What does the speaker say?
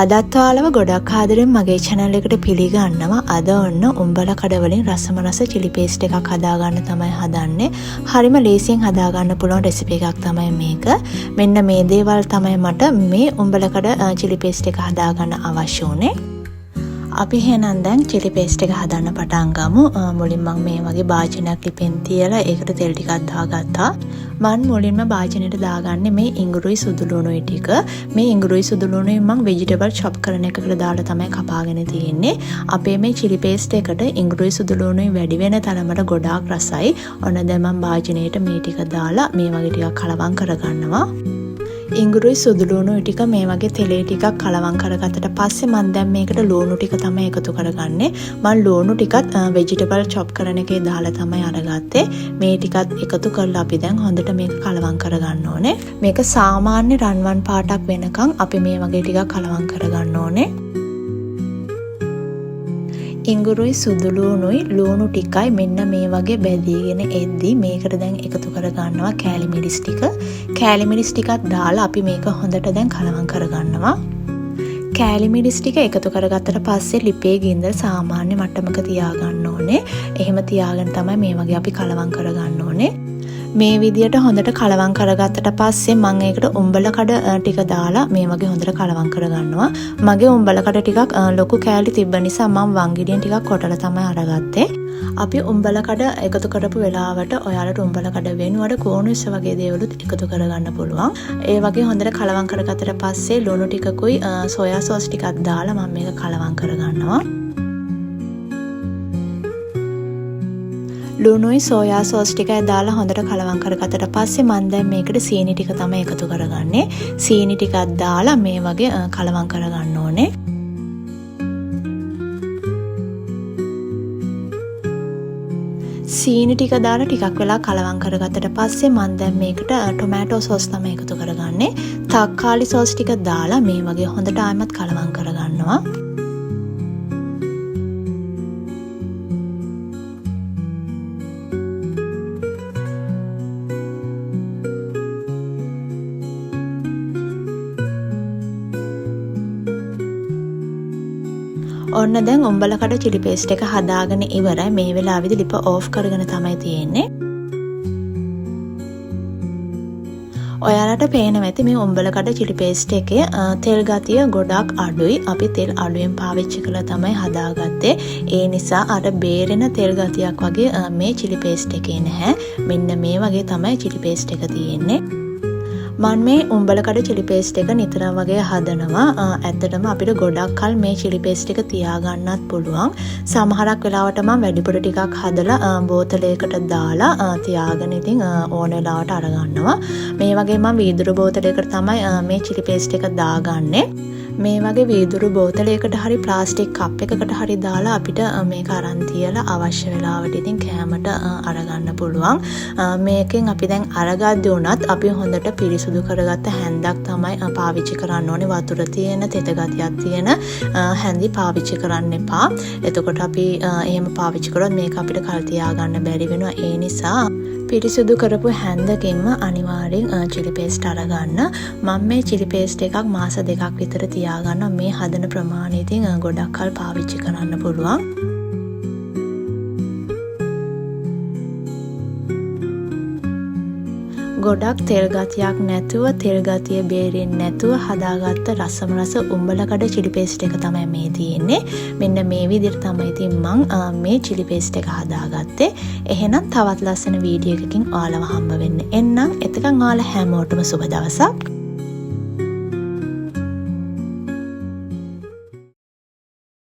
අදත් ඔයාලව ගොඩක් ආදරෙන් මගේ channel එකට පිළිගන්නවා. අද ඔන්න උඹලා කඩ වලින් රසම රස chili paste එකක් හදාගන්න තමයි හදන්නේ. හරිම ලේසියෙන් හදාගන්න පුළුවන් රෙසිපි එකක් තමයි මේක. මෙන්න මේ දේවල් තමයි මට මේ උඹලා කඩ chili paste එක හදාගන්න අවශ්‍ය වුණේ. අපි එහෙනම් දැන් chili paste එක හදන්න පටන් ගමු. මුලින්ම මම මේ වගේ භාජනයක් ලිපෙන් තියලා ඒකට තෙල් ටිකක් දාගත්තා. මම මුලින්ම භාජනෙට දාගන්නේ මේ ඉඟුරුයි සුදුලුණුයි ටික. මේ ඉඟුරුයි සුදුලුණුයි මම vegetable chop කරන එකකට දාලා තමයි කපාගෙන තියෙන්නේ. අපේ මේ chili paste එකට ඉඟුරුයි සුදුලුණුයි වැඩි වෙන තරමට ගොඩාක් රසයි. ඔන්න දැන් මම භාජනයට මේ ටික දාලා මේ වගේ ටිකක් කලවම් කරගන්නවා. ඉඟුරුයි සුදුලුණුයි ටික මේ වගේ තෙලේ ටිකක් කලවම් කරගත්තට පස්සේ මම දැන් මේකට ලුණු ටික තමයි එකතු කරගන්නේ. මම ලුණු ටිකත් vegetable chop කරන එකේ දාලා තමයි අරගත්තේ. මේ ටිකත් එකතු කරලා අපි දැන් හොඳට මේක කලවම් කරගන්න ඕනේ. මේක සාමාන්‍ය රන්වන් පාටක් වෙනකන් අපි මේ වගේ ටිකක් කලවම් කරගන්න ඕනේ. ඉඟුරුයි සුදුලුණුයි ලුණු ටිකයි මෙන්න මේ වගේ බැදීගෙන එද්දි මේකට දැන් එකතු කරගන්නවා කෑලි මිරිස් ටික. කෑලි මිරිස් ටිකත් දාලා අපි මේක හොඳට දැන් කලවම් කරගන්නවා. කෑලි මිරිස් ටික එකතු කරගත්තට පස්සේ ලිපේ ගින්දර සාමාන්‍ය මට්ටමක තියාගන්න ඕනේ. එහෙම තියාගෙන තමයි මේ වගේ අපි කලවම් කරගන්න ඕනේ. මේ විදියට හොඳට කලවම් කරගත්තට පස්සේ මම ඒකට උඹල කඩ ටික දාලා මේ වගේ හොඳට කලවම් කරගන්නවා. මගේ උඹල කඩ ටිකක් ලොකු කෑලි තිබ්බ නිසා මම වංගිඩියෙන් ටිකක් කොටලා තමයි අරගත්තේ. අපි උඹල කඩ එකතු කරපු වෙලාවට ඔයාලට උඹල කඩ වෙනුවට කෝණුස්ස වගේ දේවලුත් එකතු කරගන්න පුළුවන්. ඒ වගේ හොඳට කලවම් කරගත්තට පස්සේ ලුණු ටිකකුයි සෝයා සෝස් ටිකක් දාලා මම මේක කලවම් කරගන්නවා. ලුණුයි සෝයා සෝස් ටිකයි දාලා හොඳට කලවම් කරගත්තට පස්සේ මම දැන් මේකට සීනි ටික තමයි එකතු කරගන්නේ. සීනි ටිකක් දාලා මේ වගේ කලවම් කරගන්න ඕනේ. සීනි ටික දාලා ටිකක් වෙලා කලවම් කරගත්තට පස්සේ මම දැන් මේකට ටොමැටෝ සෝස් තමයි එකතු කරගන්නේ. තක්කාලි සෝස් ටික දාලා මේ වගේ හොඳට ආයෙමත් කලවම් කරගන්නවා. ඔන්න දැන් උඹල කඩ chili paste එක හදාගෙන ඉවරයි. මේ වෙලාවෙදි ලිප ඕෆ් කරගෙන තමයි තියෙන්නේ. ඔයාලට පේනවා ඇති මේ උඹල කඩ chili paste එකේ තෙල් ගතිය ගොඩක් අඩුයි. අපි තෙල් අඩුවෙන් පාවිච්චි කරලා තමයි හදාගත්තේ. ඒ නිසා අර බේරෙන තෙල් ගතියක් වගේ මේ chili paste එකේ නැහැ. මෙන්න මේ වගේ තමයි chili paste එක තියෙන්නේ. මම මේ උඹල කඩ chili paste එක නිතරම වගේ හදනවා. ඇත්තටම අපිට ගොඩක් කල් මේ chili paste එක තියාගන්නත් පුළුවන්. සමහරක් වෙලාවට මම වැඩිපුර ටිකක් හදලා බෝතලයකට දාලා තියාගෙන ඉතින් ඕන වෙලාවට අරගන්නවා. මේ වගේ මම වීදුරු බෝතලයකට තමයි මේ chili paste එක දාගන්නේ. මේ වගේ වීදුරු බෝතලයකට හරි ප්ලාස්ටික් කප් එකකට හරි දාලා අපිට මේක අරන් තියලා අවශ්‍ය වෙලාවට ඉතින් කෑමට අරගන්න පුළුවන්. මේකෙන් අපි දැන් අරගද්දී උනත් අපි හොඳට පිරිසුදු කරගත්ත හැන්දක් තමයි පාවිච්චි කරන්න ඕනේ. වතුර තියෙන තෙත ගතියක් තියෙන හැන්දි පාවිච්චි කරන්න එපා. එතකොට අපි එහෙම පාවිච්චි කරොත් මේක අපිට කල් තියාගන්න බැරි වෙනවා. ඒ නිසා පිරිසුදු කරපු හැන්දකින්ම අනිවාර්යෙන් chili paste අරගන්න. මම මේ chili paste එකක් මාස 2ක් විතර තියාගන්නවා. මේ හදන ප්‍රමාණය ඉතින් ගොඩක් කල් පාවිච්චි කරන්න පුළුවන්. ගොඩක් තෙල් ගතියක් නැතුව තෙල් ගතිය බේරෙන්නේ නැතුව හදාගත්ත රසම රස උඹල කඩ chili paste එක තමයි මේ තියෙන්නේ. මෙන්න මේ විදිහට තමයි ඉතින් මම මේ chili paste එක හදාගත්තේ. එහෙනම් තවත් ලස්සන වීඩියෝ එකකින් ඔයාලව හම්බ වෙන්න එන්නම්. එතකන් ඔයාලා හැමෝටම සුබ දවසක්.